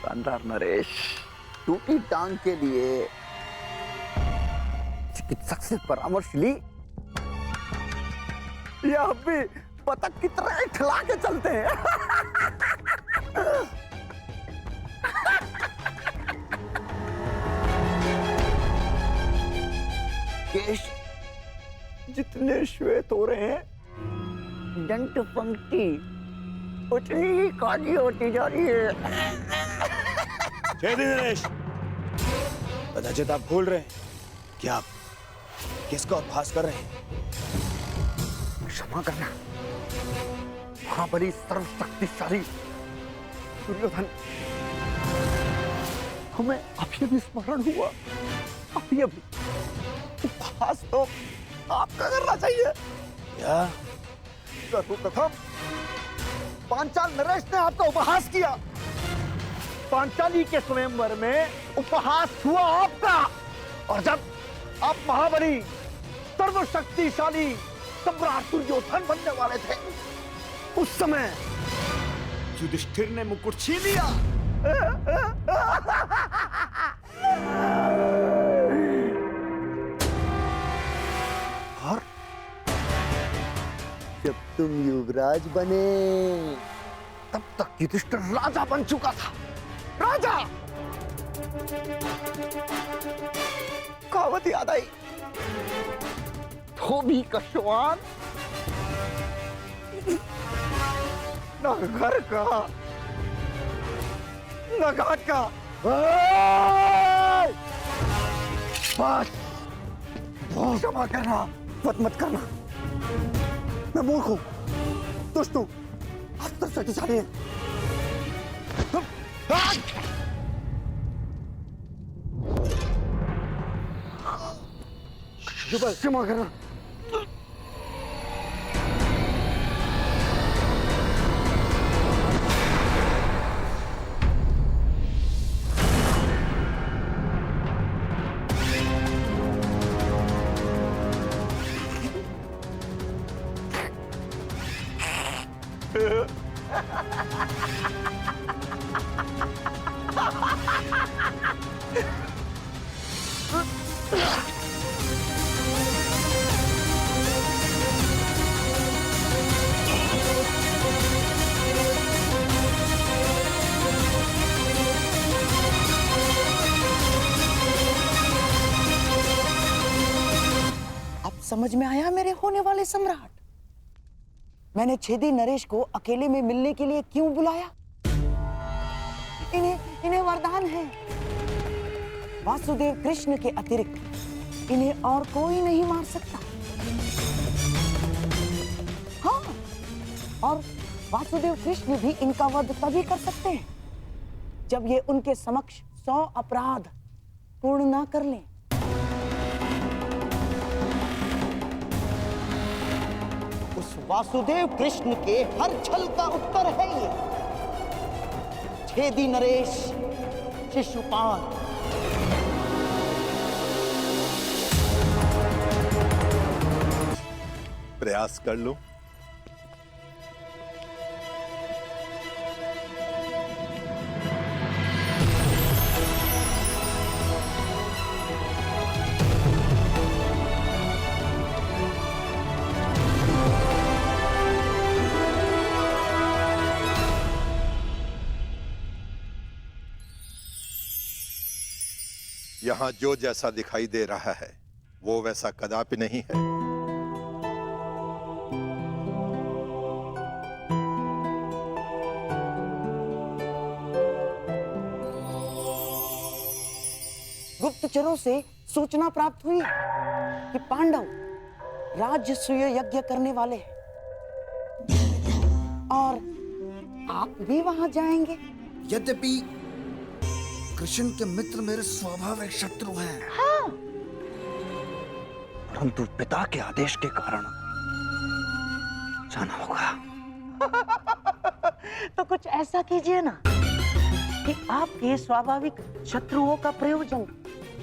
दुकानदार नरेश टूटी टांग के लिए चिकित्सक से परामर्श ली या अब भी पतंग की तरह ठिला के चलते हैं? केश जितने श्वेत हो रहे हैं, दंत पंक्ति उतनी ही काली होती जा रही है। जय नरेश, कदाचित आप भूल रहे हैं कि आप किसका उपहास कर रहे हैं। क्षमा करना महाबली सर्वशक्तिशाली दुर्योधन, हमें अभी भी स्मरण हुआ। अभी उपहास तो आपका करना चाहिए। क्या? सर्वप्रथम पांचाल नरेश ने आपका उपहास किया। पांचाली के स्वयंवर में उपहास हुआ आपका, और जब आप महाबली सर्वशक्तिशाली सम्राट दुर्योधन बनने वाले थे, उस समय युधिष्ठिर ने मुकुट छीन लिया। और जब तुम युवराज बने, तब तक युधिष्ठिर राजा बन चुका था। राजा! कहावत याद आई, धोबी का श्वान न घर का न घाट का। बस क्षमा करना, मत करना। मैं मूर्ख हूं, दुष्ट हूं, अस्त्र शक्तिशाली है। क्षमा करना। समझ में आया मेरे होने वाले सम्राट? मैंने छेदी नरेश को अकेले में मिलने के लिए क्यों बुलाया? इन्हें वरदान है, वासुदेव कृष्ण के अतिरिक्त इन्हें और कोई नहीं मार सकता। हाँ, और वासुदेव कृष्ण भी इनका वध तभी कर सकते हैं जब ये उनके समक्ष 100 अपराध पूर्ण ना कर लें। उस वासुदेव कृष्ण के हर छल का उत्तर है ये छेदी नरेश शिशुपाल। प्रयास कर लो। यहां जो जैसा दिखाई दे रहा है वो वैसा कदापि नहीं है। गुप्तचरों से सूचना प्राप्त हुई कि पांडव राजसूय यज्ञ करने वाले हैं और आप भी वहां जाएंगे। यद्यपि कृष्ण के मित्र मेरे स्वाभाविक शत्रु हैं। हाँ। परंतु पिता के आदेश के कारण जाना होगा। तो कुछ ऐसा कीजिए ना कि आपके स्वाभाविक शत्रुओं का प्रयोजन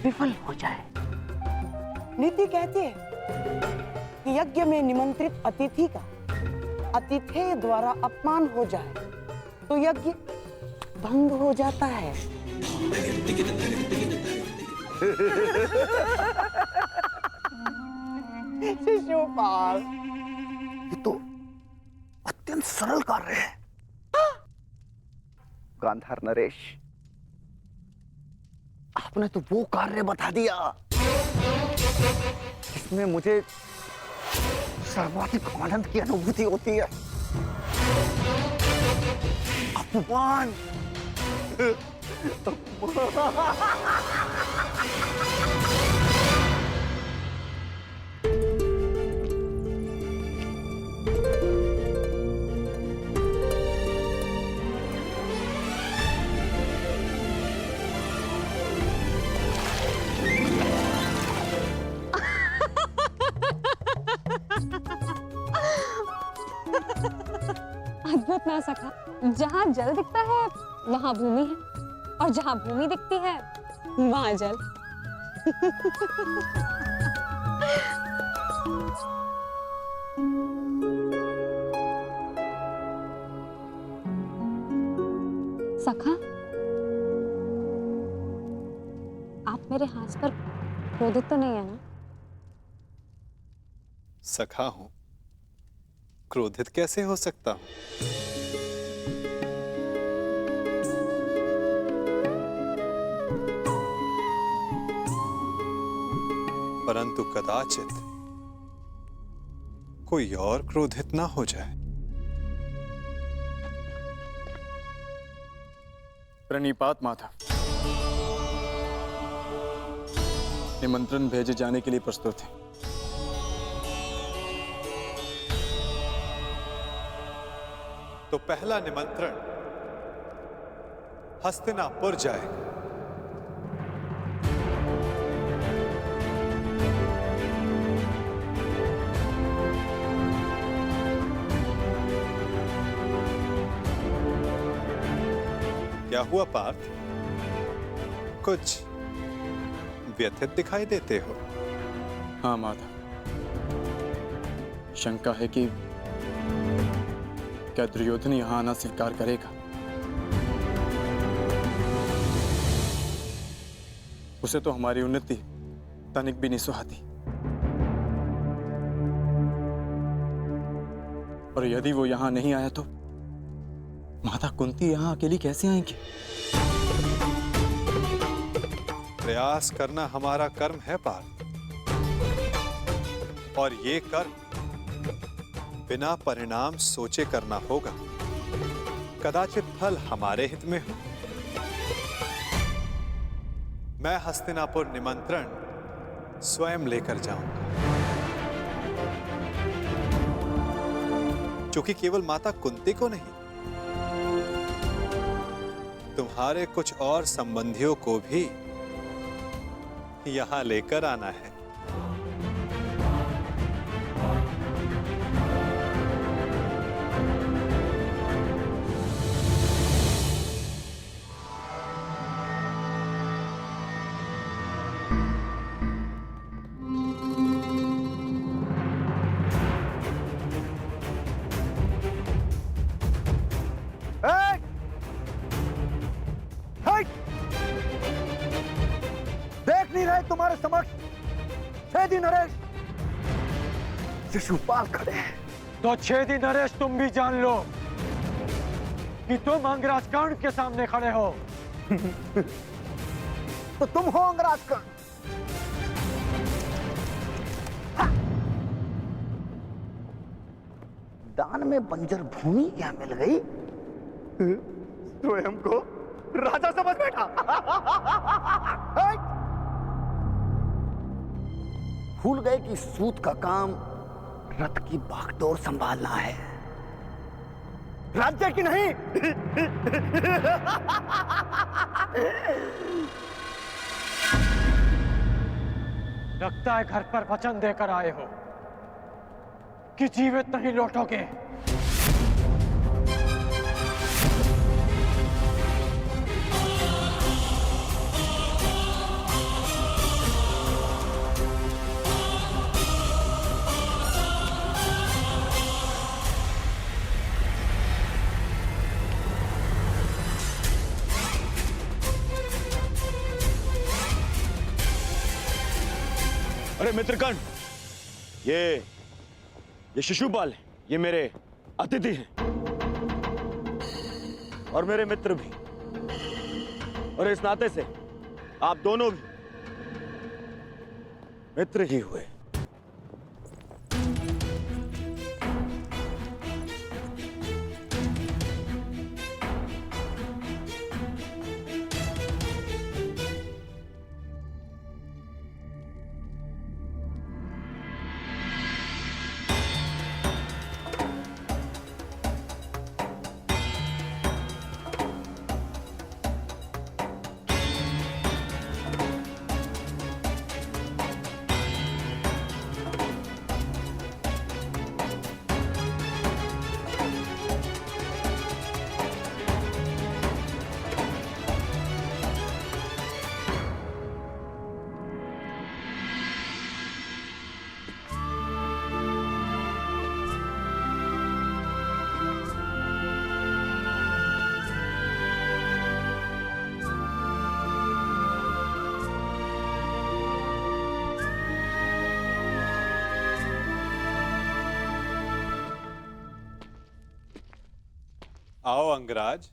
विफल हो जाए। नीति कहती है कि यज्ञ में निमंत्रित अतिथि का अतिथेय द्वारा अपमान हो जाए तो यज्ञ भंग हो जाता है। शिशुपाल, ये तो अत्यंत सरल कार्य है। गांधार नरेश, आपने तो वो कार्य बता दिया जिसमें मुझे सर्वाधिक आनंद की अनुभूति होती है। अपमान। अद्भुत ना सका। जहाँ जल दिखता है वहाँ भूमि है, और जहाँ भूमि दिखती है वहाँ जल। सखा, आप मेरे हाथ पर क्रोधित तो नहीं है ना? सखा हूं, क्रोधित कैसे हो सकता हूं? परंतु कदाचित कोई और क्रोधित ना हो जाए। प्रणिपात माता, निमंत्रण भेजे जाने के लिए प्रस्तुत है। तो पहला निमंत्रण हस्तिनापुर जाएगा। क्या हुआ पार्थ? कुछ व्यथित दिखाई देते हो। हाँ माता, शंका है कि क्या दुर्योधन यहां आना स्वीकार करेगा? उसे तो हमारी उन्नति तनिक भी नहीं सुहाती, और यदि वो यहां नहीं आया तो माता कुंती यहां अकेली कैसे आएंगी? प्रयास करना हमारा कर्म है पार्थ, और ये कर्म बिना परिणाम सोचे करना होगा। कदाचित फल हमारे हित में हो। मैं हस्तिनापुर निमंत्रण स्वयं लेकर जाऊंगा, क्योंकि केवल माता कुंती को नहीं, तुम्हारे कुछ और संबंधियों को भी यहां लेकर आना है। देख नहीं रहे तुम्हारे समक्ष छेदी नरेश शिशुपाल खड़े हैं। तो छेदी नरेश, तुम भी जान लो कि तुम अंगराज कर्ण के सामने खड़े हो। तो तुम हो अंगराज कर्ण। दान में बंजर भूमि क्या मिल गई? स्वयं को राजा समझ बैठा। भूल गए कि सूत का काम रथ की बागडोर संभालना है, राज्य की नहीं। लगता है घर पर वचन देकर आए हो कि जीवित नहीं लौटोगे। अरे मित्रकण, ये शिशुपाल, ये मेरे अतिथि हैं और मेरे मित्र भी, और इस नाते से आप दोनों भी मित्र ही हुए। आओ अंगराज,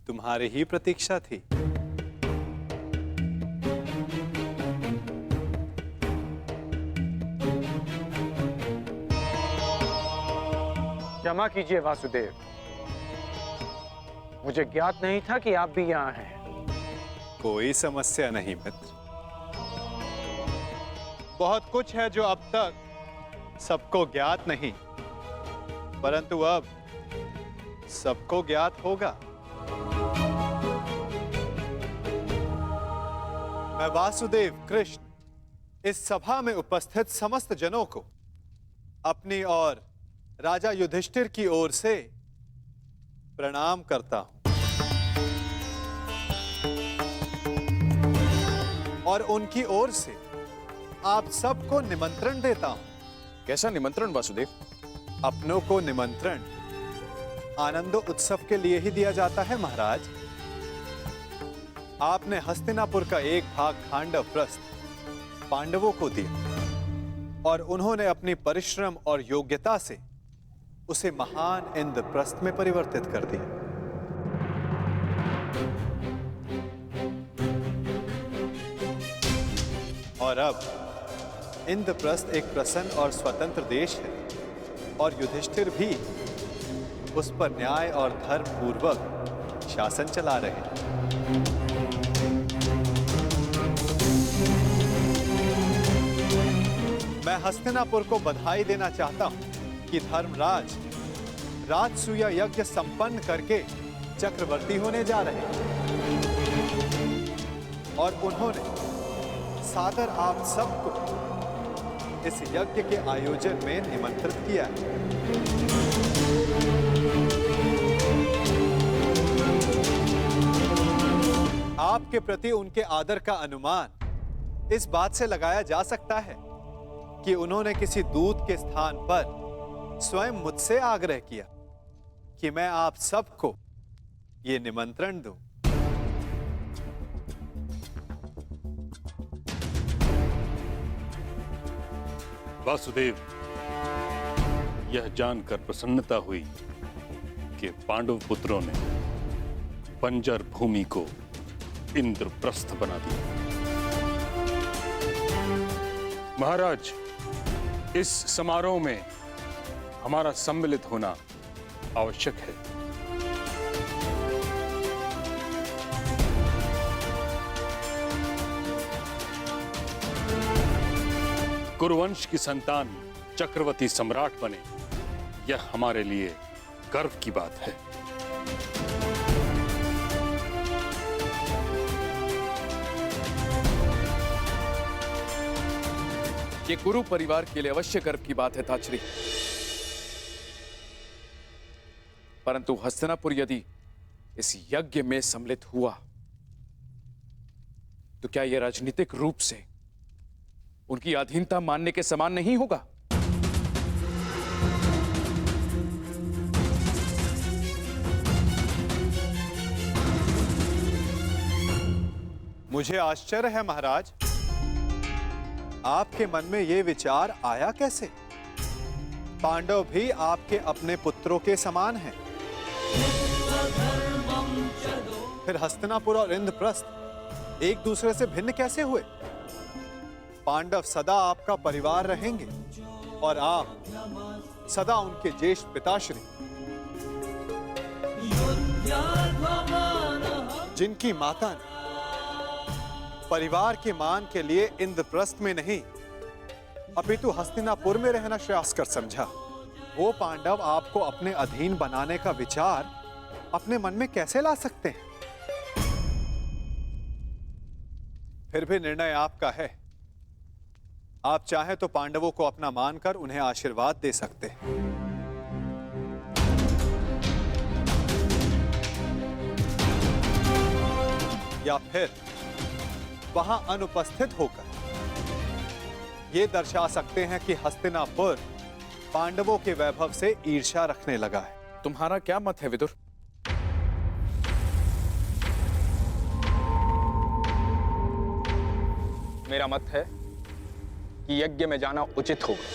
तुम्हारी ही प्रतीक्षा थी। क्षमा कीजिए वासुदेव, मुझे ज्ञात नहीं था कि आप भी यहाँ हैं। कोई समस्या नहीं मित्र। बहुत कुछ है जो अब तक सबको ज्ञात नहीं, परंतु अब सबको ज्ञात होगा। मैं वासुदेव कृष्ण इस सभा में उपस्थित समस्त जनों को अपनी और राजा युधिष्ठिर की ओर से प्रणाम करता हूं और उनकी ओर से आप सबको निमंत्रण देता हूं। कैसा निमंत्रण वासुदेव? अपनों को निमंत्रण आनंदो उत्सव के लिए ही दिया जाता है महाराज। आपने हस्तिनापुर का एक भाग खांडव प्रस्थ पांडवों को दिया और उन्होंने अपनी परिश्रम और योग्यता से उसे महान इंद्रप्रस्थ में परिवर्तित कर दिया। और अब इंद्रप्रस्थ एक प्रसन्न और स्वतंत्र देश है और युधिष्ठिर भी उस पर न्याय और धर्म पूर्वक शासन चला रहे हैं। मैं हस्तिनापुर को बधाई देना चाहता हूं कि धर्मराज राजसूया यज्ञ संपन्न करके चक्रवर्ती होने जा रहे हैं और उन्होंने सादर आप सबको इस यज्ञ के आयोजन में निमंत्रित किया है। आपके प्रति उनके आदर का अनुमान इस बात से लगाया जा सकता है कि उन्होंने किसी दूत के स्थान पर स्वयं मुझसे आग्रह किया कि मैं आप सबको ये निमंत्रण दूं। वासुदेव, यह जानकर प्रसन्नता हुई कि पांडव पुत्रों ने बंजर भूमि को इंद्रप्रस्थ बना दिया। महाराज, इस समारोह में हमारा सम्मिलित होना आवश्यक है। कुरुवंश की संतान चक्रवर्ती सम्राट बने, यह हमारे लिए गर्व की बात है। ये कुरु परिवार के लिए अवश्य गर्व की बात है ताचरी, परंतु हस्तिनापुर यदि इस यज्ञ में सम्मिलित हुआ तो क्या यह राजनीतिक रूप से उनकी अधीनता मानने के समान नहीं होगा? मुझे आश्चर्य है महाराज आपके मन में यह विचार आया कैसे? पांडव भी आपके अपने पुत्रों के समान हैं। फिर हस्तिनापुर और इंद्रप्रस्थ एक दूसरे से भिन्न कैसे हुए? पांडव सदा आपका परिवार रहेंगे और आप सदा उनके ज्येष्ठ पिताश्री। जिनकी माता ने परिवार के मान के लिए इंद्रप्रस्थ में नहीं अपितु हस्तिनापुर में रहना श्रेयस्कर समझा, वो पांडव आपको अपने अधीन बनाने का विचार अपने मन में कैसे ला सकते हैं? फिर भी निर्णय आपका है। आप चाहे तो पांडवों को अपना मानकर उन्हें आशीर्वाद दे सकते हैं, या फिर वहां अनुपस्थित होकर यह दर्शा सकते हैं कि हस्तिनापुर पांडवों के वैभव से ईर्ष्या रखने लगा है। तुम्हारा क्या मत है विदुर? मेरा मत है कि यज्ञ में जाना उचित होगा।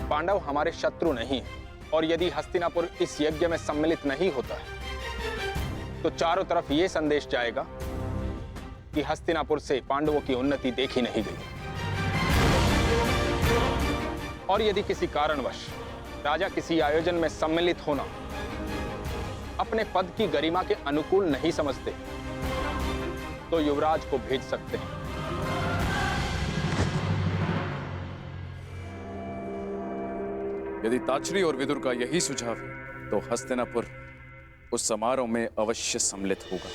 पांडव हमारे शत्रु नहीं हैं, और यदि हस्तिनापुर इस यज्ञ में सम्मिलित नहीं होता है तो चारों तरफ यह संदेश जाएगा कि हस्तिनापुर से पांडवों की उन्नति देखी नहीं गई। और यदि किसी कारणवश राजा किसी आयोजन में सम्मिलित होना अपने पद की गरिमा के अनुकूल नहीं समझते तो युवराज को भेज सकते हैं। यदि ताचरी और विदुर का यही सुझाव है तो हस्तिनापुर उस समारोह में अवश्य सम्मिलित होगा।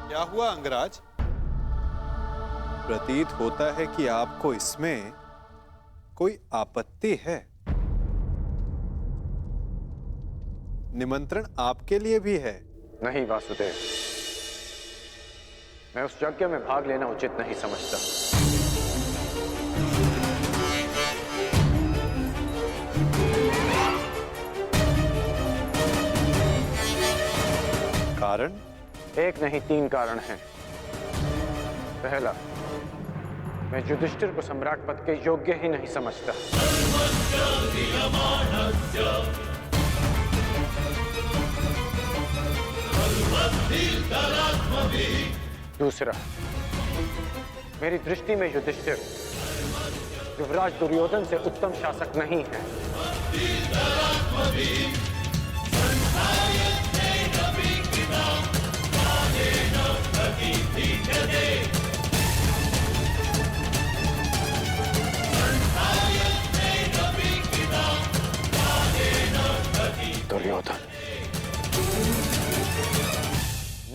क्या हुआ अंगराज? प्रतीत होता है कि आपको इसमें कोई आपत्ति है। निमंत्रण आपके लिए भी है। नहीं वासुदेव, मैं उस यज्ञ में भाग लेना उचित नहीं समझता। कारण? एक नहीं, 3 कारण हैं। पहला, मैं युधिष्ठिर को सम्राट पद के योग्य ही नहीं समझता। दूसरा, मेरी दृष्टि में युधिष्ठिर युवराज दुर्योधन से उत्तम शासक नहीं है। दुर्योधन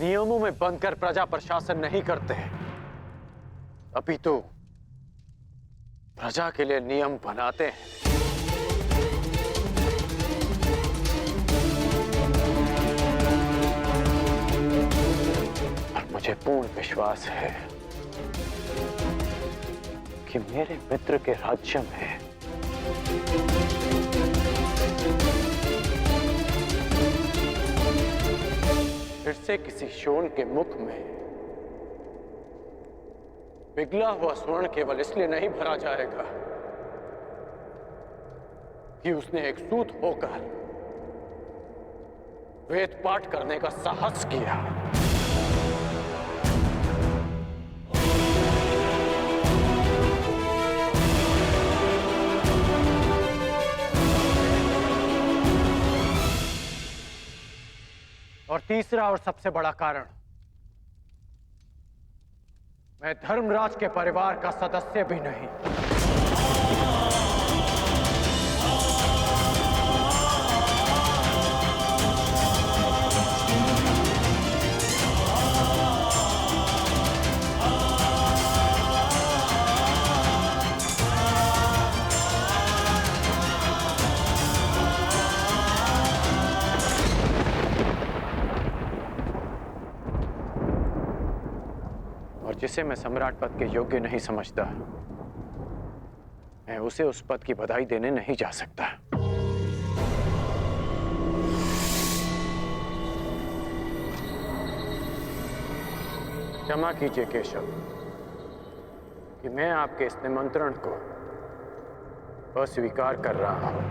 नियमों में बंधकर प्रजा पर शासन नहीं करते, अपितु प्रजा के लिए नियम बनाते हैं। और मुझे पूर्ण विश्वास है कि मेरे मित्र के राज्य में फिर से किसी शोण के मुख में पिघला हुआ स्वर्ण केवल इसलिए नहीं भरा जाएगा कि उसने एक सूत होकर वेद पाठ करने का साहस किया। और तीसरा और सबसे बड़ा कारण, मैं धर्मराज के परिवार का सदस्य भी नहीं। जिसे मैं सम्राट पद के योग्य नहीं समझता, मैं उसे उस पद की बधाई देने नहीं जा सकता। क्षमा कीजिए केशव कि मैं आपके इस निमंत्रण को अस्वीकार कर रहा हूं।